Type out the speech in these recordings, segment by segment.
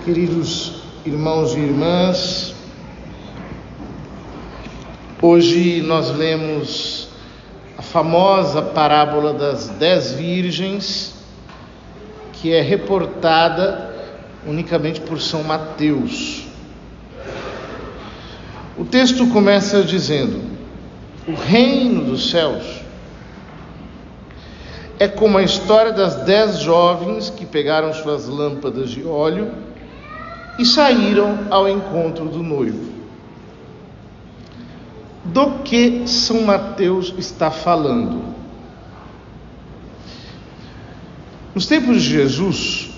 Queridos irmãos e irmãs, hoje nós lemos a famosa parábola das 10 virgens, que é reportada unicamente por São Mateus. O texto começa dizendo: o reino dos céus é como a história das 10 jovens que pegaram suas lâmpadas de óleo e saíram ao encontro do noivo. Do que São Mateus está falando? Nos tempos de Jesus,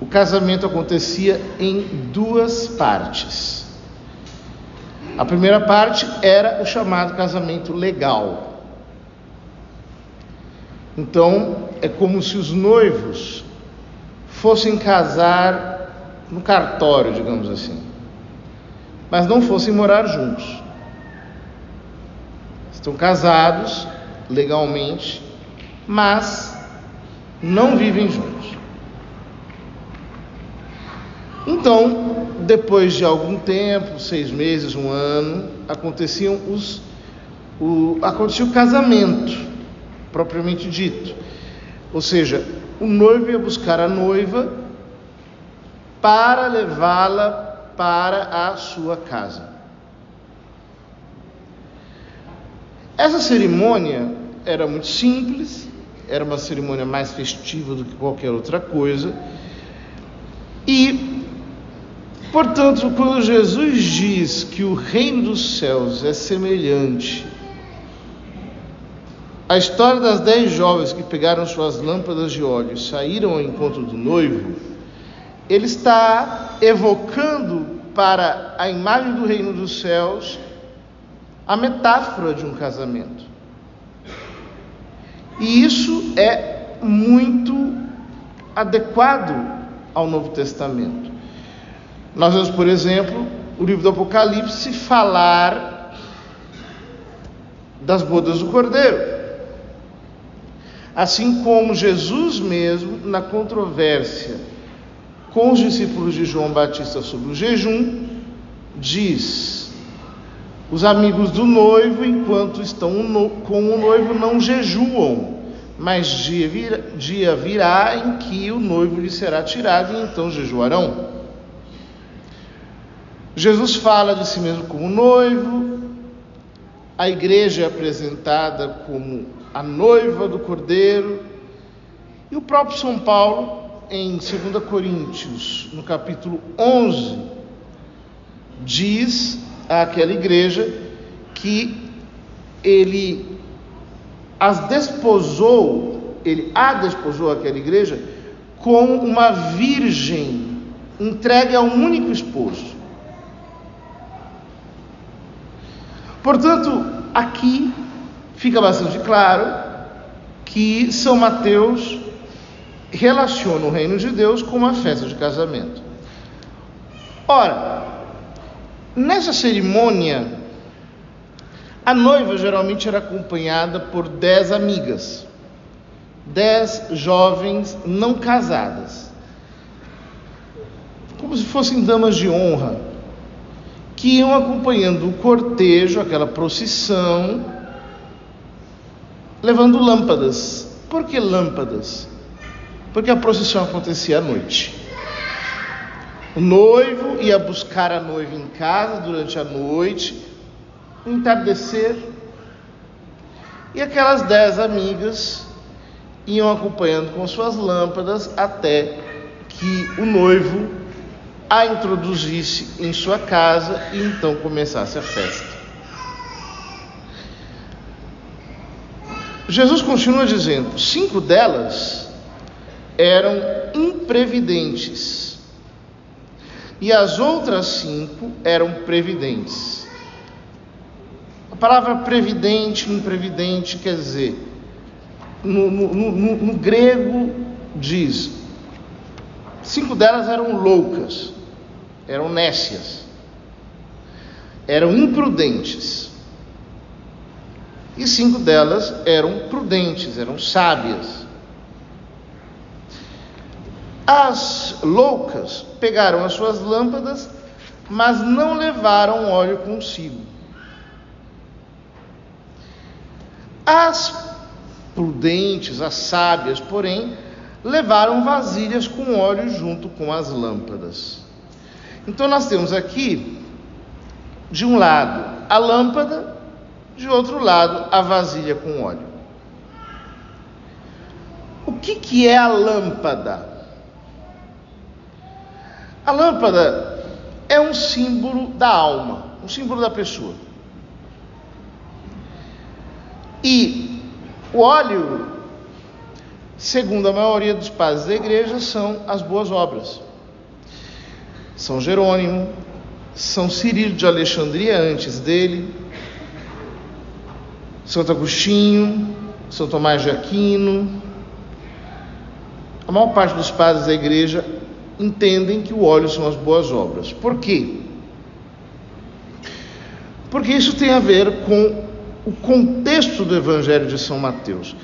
o casamento acontecia em duas partes. A primeira parte era o chamado casamento legal. Então, é como se os noivos fossem casar no cartório, digamos assim, mas não fossem morar juntos. Estão casados legalmente, mas não vivem juntos. Então, depois de algum tempo, 6 meses, 1 ano, acontecia o casamento, propriamente dito. Ou seja, o noivo ia buscar a noiva para levá-la para a sua casa. Essa cerimônia era muito simples, era uma cerimônia mais festiva do que qualquer outra coisa, e, portanto, quando Jesus diz que o reino dos céus é semelhante à história das 10 jovens que pegaram suas lâmpadas de óleo e saíram ao encontro do noivo, ele está evocando para a imagem do reino dos céus a metáfora de um casamento. E isso é muito adequado ao Novo Testamento. Nós vemos, por exemplo, o livro do Apocalipse falar das bodas do Cordeiro. Assim como Jesus mesmo, na controvérsia com os discípulos de João Batista sobre o jejum, diz: os amigos do noivo, enquanto estão com o noivo, não jejuam, mas dia virá em que o noivo lhe será tirado, e então jejuarão. Jesus fala de si mesmo como noivo, a igreja é apresentada como a noiva do Cordeiro, e o próprio São Paulo, em 2 Coríntios, no capítulo 11, diz àquela igreja que ele a desposou àquela igreja como uma virgem entregue a um único esposo. Portanto, aqui fica bastante claro que São Mateus relaciona o reino de Deus com uma festa de casamento. Ora, nessa cerimônia, a noiva geralmente era acompanhada por 10 amigas, 10 jovens não casadas, como se fossem damas de honra, que iam acompanhando o cortejo, aquela procissão, levando lâmpadas. Por que lâmpadas? Porque a procissão acontecia à noite. O noivo ia buscar a noiva em casa durante a noite, no entardecer, e aquelas 10 amigas iam acompanhando com suas lâmpadas até que o noivo a introduzisse em sua casa e então começasse a festa. Jesus continua dizendo: 5 delas eram imprevidentes e as outras 5 eram previdentes. A palavra previdente, imprevidente, quer dizer, no grego diz: 5 delas eram loucas, eram nécias, eram imprudentes, e 5 delas eram prudentes, eram sábias. As loucas pegaram as suas lâmpadas, mas não levaram óleo consigo. As prudentes, as sábias, porém, levaram vasilhas com óleo junto com as lâmpadas. Então nós temos aqui, de um lado, a lâmpada, de outro lado, a vasilha com óleo. O que é a lâmpada? A lâmpada é um símbolo da alma, um símbolo da pessoa. E o óleo, segundo a maioria dos padres da igreja, são as boas obras. São Jerônimo, São Cirilo de Alexandria antes dele, Santo Agostinho, São Tomás de Aquino. A maior parte dos padres da igreja entendem que o óleo são as boas obras. Por quê? Porque isso tem a ver com o contexto do Evangelho de São Mateus.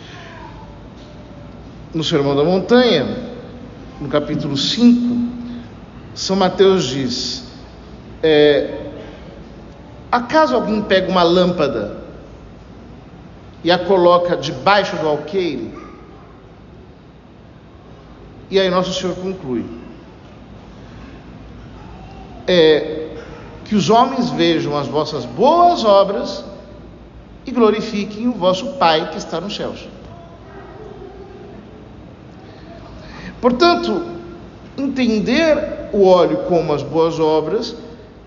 No Sermão da Montanha, no capítulo 5, São Mateus diz: acaso alguém pega uma lâmpada e a coloca debaixo do alqueire? E aí Nosso Senhor conclui: que os homens vejam as vossas boas obras e glorifiquem o vosso Pai que está nos céus. Portanto, entender o óleo como as boas obras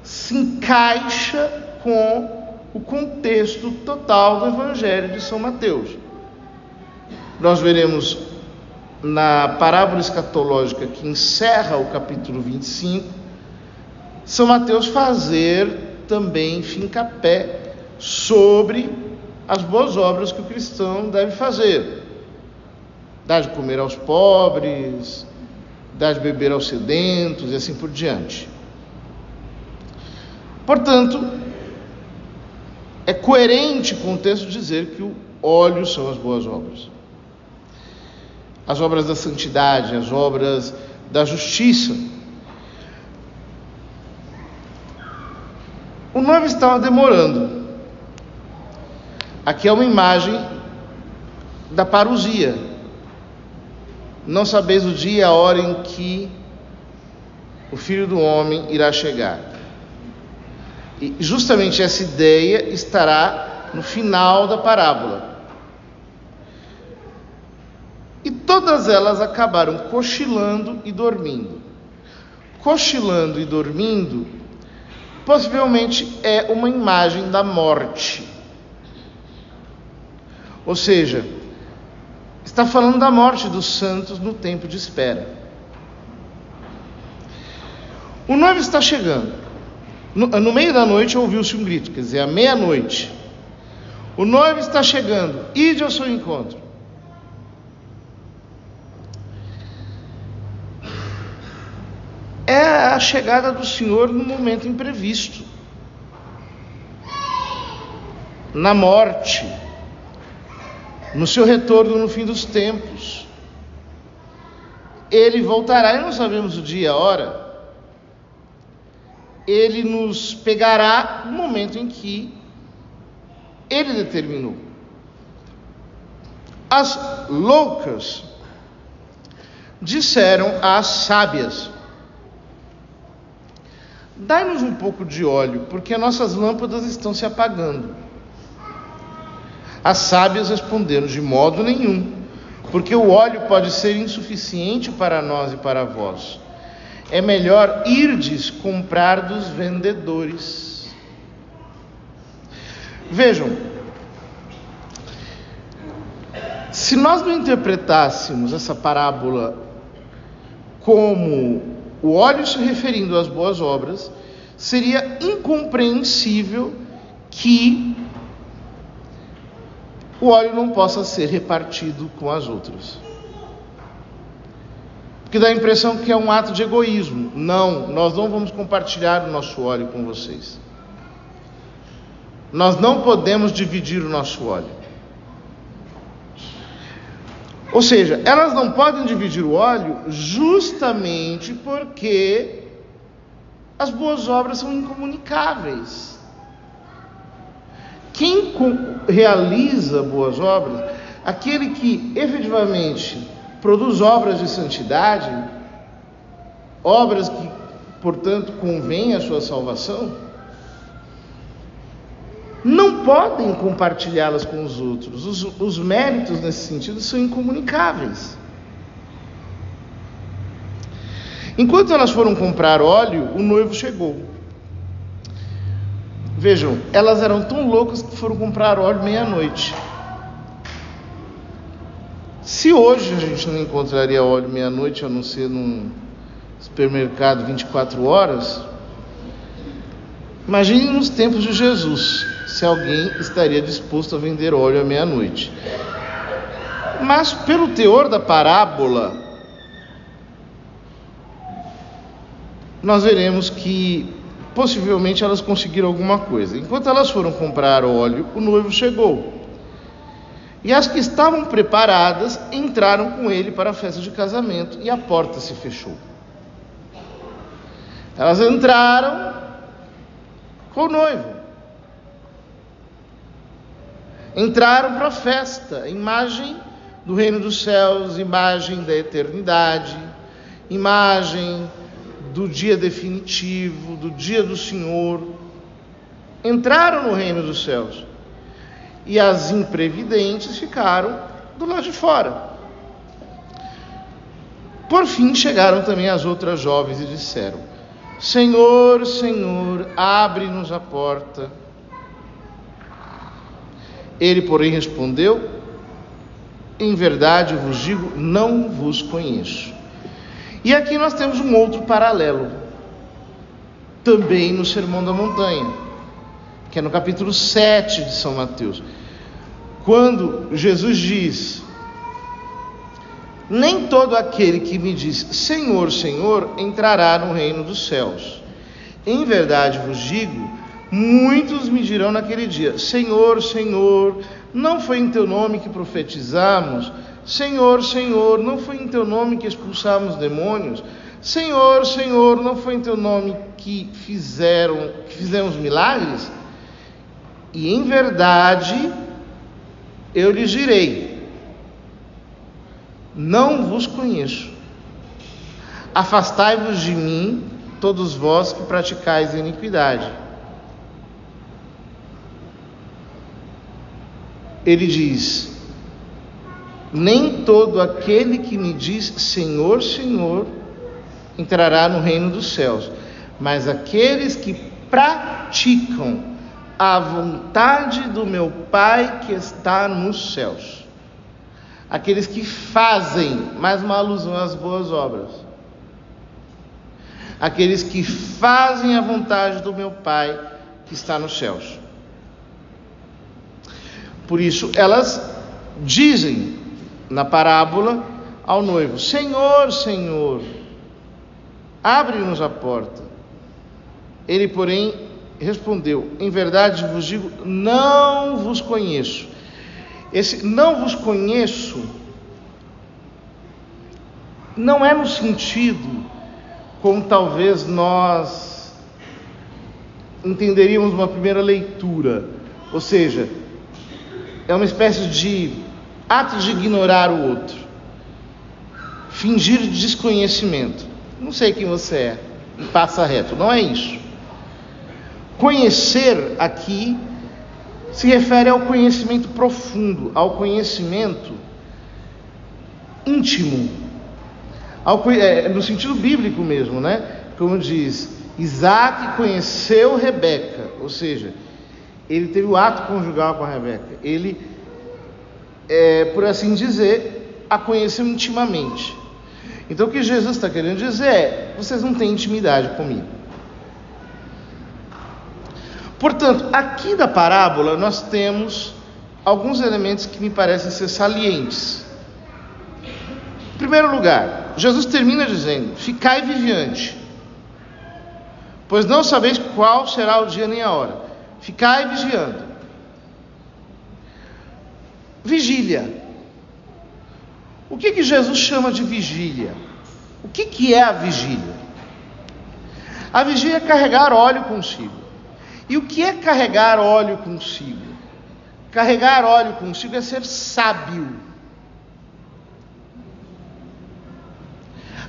se encaixa com o contexto total do Evangelho de São Mateus. Nós veremos na parábola escatológica que encerra o capítulo 25, São Mateus fazer também fincapé sobre as boas obras que o cristão deve fazer. Dar de comer aos pobres, dar de beber aos sedentos e assim por diante. Portanto, é coerente com o texto dizer que o óleo são as boas obras. As obras da santidade, as obras da justiça. O noivo estava demorando. Aqui é uma imagem da parousia. Não sabeis o dia e a hora em que o Filho do Homem irá chegar. E justamente essa ideia estará no final da parábola. E todas elas acabaram cochilando e dormindo. Cochilando e dormindo, possivelmente é uma imagem da morte. Ou seja, está falando da morte dos santos no tempo de espera. O noivo está chegando. No meio da noite ouviu-se um grito, quer dizer, à meia-noite. O noivo está chegando, ide ao seu encontro. É a chegada do Senhor no momento imprevisto. Na morte. No seu retorno no fim dos tempos. Ele voltará, e não sabemos o dia e a hora. Ele nos pegará no momento em que ele determinou. As loucas disseram às sábias: dai-nos um pouco de óleo, porque nossas lâmpadas estão se apagando. As sábias responderam: de modo nenhum, porque o óleo pode ser insuficiente para nós e para vós. É melhor irdes comprar dos vendedores. Vejam, se nós não interpretássemos essa parábola como o óleo se referindo às boas obras, seria incompreensível que o óleo não possa ser repartido com as outras. Porque dá a impressão que é um ato de egoísmo. Não, nós não vamos compartilhar o nosso óleo com vocês. Nós não podemos dividir o nosso óleo. Ou seja, elas não podem dividir o óleo justamente porque as boas obras são incomunicáveis. Quem realiza boas obras, aquele que efetivamente produz obras de santidade, obras que, portanto, convêm à sua salvação, não podem compartilhá-las com os outros. Os méritos nesse sentido são incomunicáveis. Enquanto elas foram comprar óleo, o noivo chegou. Vejam, elas eram tão loucas que foram comprar óleo meia-noite. Se hoje a gente não encontraria óleo meia-noite, a não ser num supermercado 24 horas, imagine nos tempos de Jesus, se alguém estaria disposto a vender óleo à meia-noite. Mas pelo teor da parábola, nós veremos que possivelmente elas conseguiram alguma coisa. Enquanto elas foram comprar óleo, o noivo chegou. E as que estavam preparadas entraram com ele para a festa de casamento e a porta se fechou. Elas entraram com o noivo. Entraram para a festa, imagem do reino dos céus, imagem da eternidade, imagem do dia definitivo, do dia do Senhor. Entraram no reino dos céus. E as imprevidentes ficaram do lado de fora. Por fim chegaram também as outras jovens e disseram: Senhor, Senhor, abre-nos a porta. Ele, porém, respondeu: em verdade vos digo, não vos conheço. E aqui nós temos um outro paralelo, também no Sermão da Montanha, que é no capítulo 7 de São Mateus, quando Jesus diz: nem todo aquele que me diz Senhor, Senhor, entrará no reino dos céus. Em verdade vos digo, muitos me dirão naquele dia: Senhor, Senhor, não foi em teu nome que profetizamos? Senhor, Senhor, não foi em teu nome que expulsamos demônios? Senhor, Senhor, não foi em teu nome que fizemos milagres? E em verdade eu lhes direi: não vos conheço. Afastai-vos de mim, todos vós que praticais a iniquidade. Ele diz: nem todo aquele que me diz Senhor, Senhor, entrará no reino dos céus, mas aqueles que praticam a vontade do meu Pai que está nos céus. Aqueles que fazem, mais uma alusão às boas obras. Aqueles que fazem a vontade do meu Pai que está nos céus. Por isso, elas dizem na parábola ao noivo: Senhor, Senhor, abre-nos a porta. Ele, porém, respondeu: em verdade vos digo, não vos conheço. Esse não vos conheço não é no sentido como talvez nós entenderíamos uma primeira leitura, ou seja, é uma espécie de ato de ignorar o outro, fingir desconhecimento. Não sei quem você é e passa reto. Não é isso. Conhecer aqui se refere ao conhecimento profundo, ao conhecimento íntimo, no sentido bíblico mesmo, né? Como diz, Isaac conheceu Rebeca, ou seja, ele teve o ato conjugal com a Rebeca. Ele, por assim dizer, a conheceu intimamente. Então o que Jesus está querendo dizer é: vocês não têm intimidade comigo. Portanto, aqui da parábola nós temos alguns elementos que me parecem ser salientes. Em primeiro lugar, Jesus termina dizendo: ficai vigiante, pois não sabeis qual será o dia nem a hora. Ficai vigiando. Vigília. O que Jesus chama de vigília? O que é a vigília? A vigília é carregar óleo consigo. E o que é carregar óleo consigo? Carregar óleo consigo é ser sábio.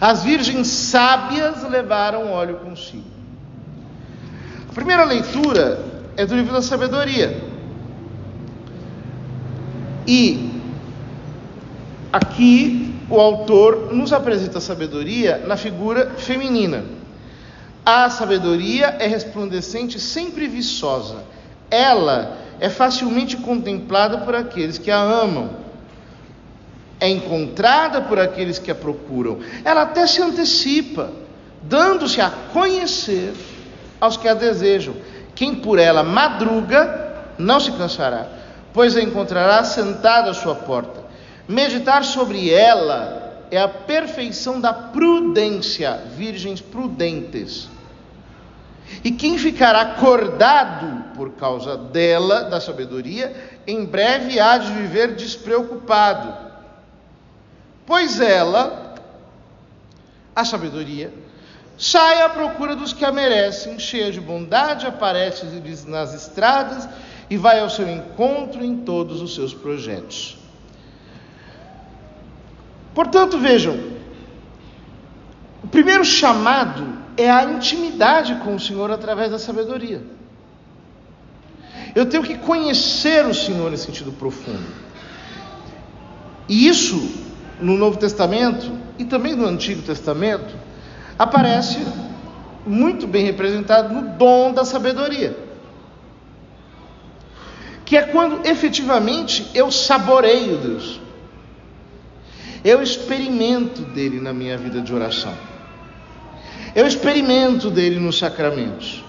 As virgens sábias levaram óleo consigo. A primeira leitura é do livro da sabedoria. E aqui o autor nos apresenta a sabedoria na figura feminina. A sabedoria é resplandecente, sempre viçosa. Ela é facilmente contemplada por aqueles que a amam. É encontrada por aqueles que a procuram. Ela até se antecipa, dando-se a conhecer aos que a desejam. Quem por ela madruga, não se cansará, pois a encontrará sentada à sua porta. Meditar sobre ela é a perfeição da prudência, virgens prudentes. E quem ficará acordado por causa dela, da sabedoria, em breve há de viver despreocupado. Pois ela, a sabedoria, sai à procura dos que a merecem, cheia de bondade, aparece-lhes nas estradas e vai ao seu encontro em todos os seus projetos. Portanto, vejam, o primeiro chamado é a intimidade com o Senhor através da sabedoria. Eu tenho que conhecer o Senhor em sentido profundo. E isso, no Novo Testamento e também no Antigo Testamento, aparece muito bem representado no dom da sabedoria, que é quando efetivamente eu saboreio Deus, eu experimento dele na minha vida de oração, eu experimento dele nos sacramentos.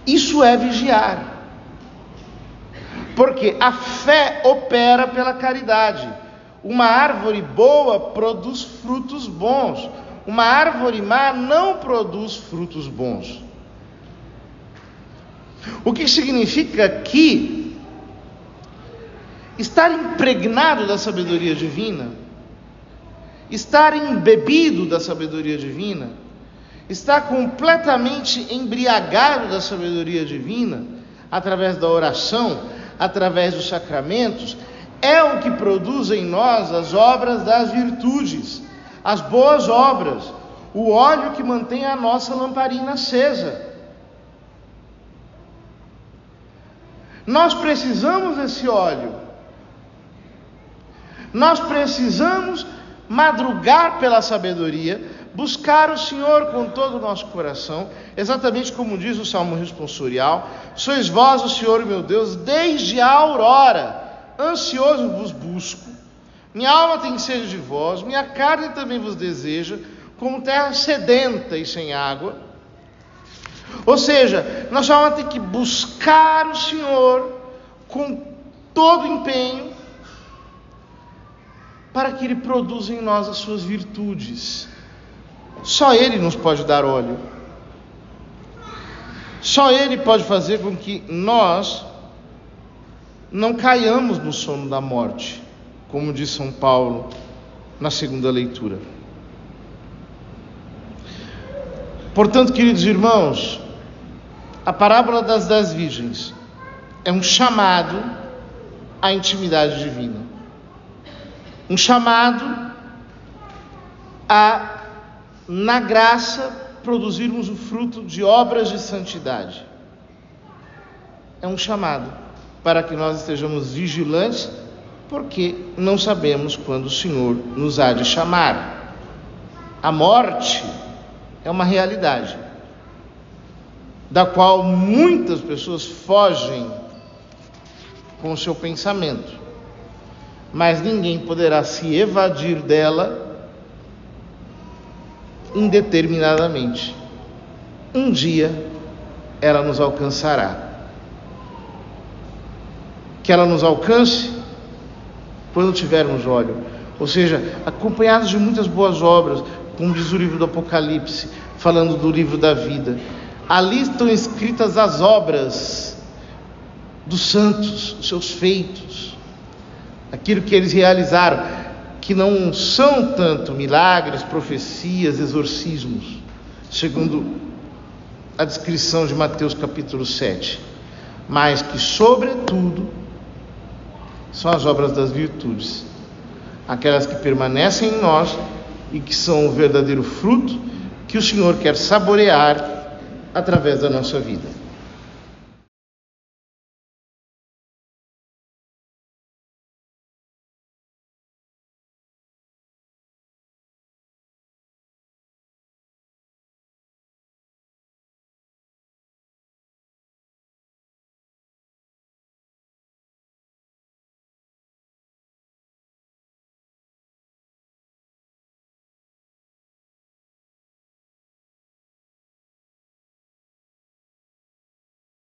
Isso é vigiar, porque a fé opera pela caridade. Uma árvore boa produz frutos bons, uma árvore má não produz frutos bons. O que significa que estar impregnado da sabedoria divina, estar embebido da sabedoria divina, estar completamente embriagado da sabedoria divina, através da oração, através dos sacramentos, é o que produz em nós as obras das virtudes, as boas obras, o óleo que mantém a nossa lamparina acesa. Nós precisamos desse óleo. Nós precisamos madrugar pela sabedoria, buscar o Senhor com todo o nosso coração, exatamente como diz o Salmo responsorial: sois vós o Senhor meu Deus, desde a aurora, ansioso vos busco. Minha alma tem sede de vós, minha carne também vos deseja, como terra sedenta e sem água. Ou seja, nós vamos ter que buscar o Senhor com todo empenho, para que Ele produza em nós as suas virtudes. Só Ele nos pode dar óleo. Só Ele pode fazer com que nós não caiamos no sono da morte, como diz São Paulo na segunda leitura. Portanto, queridos irmãos, a parábola das 10 virgens é um chamado à intimidade divina, um chamado a, na graça, produzirmos o fruto de obras de santidade. É um chamado para que nós estejamos vigilantes, porque não sabemos quando o Senhor nos há de chamar. A morte é uma realidade, da qual muitas pessoas fogem com o seu pensamento, mas ninguém poderá se evadir dela indeterminadamente. Um dia ela nos alcançará. Que ela nos alcance quando tivermos óleo, ou seja, acompanhados de muitas boas obras, como diz o livro do Apocalipse, falando do livro da vida. Ali estão escritas as obras dos santos, os seus feitos, aquilo que eles realizaram, que não são tanto milagres, profecias, exorcismos, segundo a descrição de Mateus capítulo 7, mas que, sobretudo, são as obras das virtudes, aquelas que permanecem em nós e que são o verdadeiro fruto que o Senhor quer saborear através da nossa vida.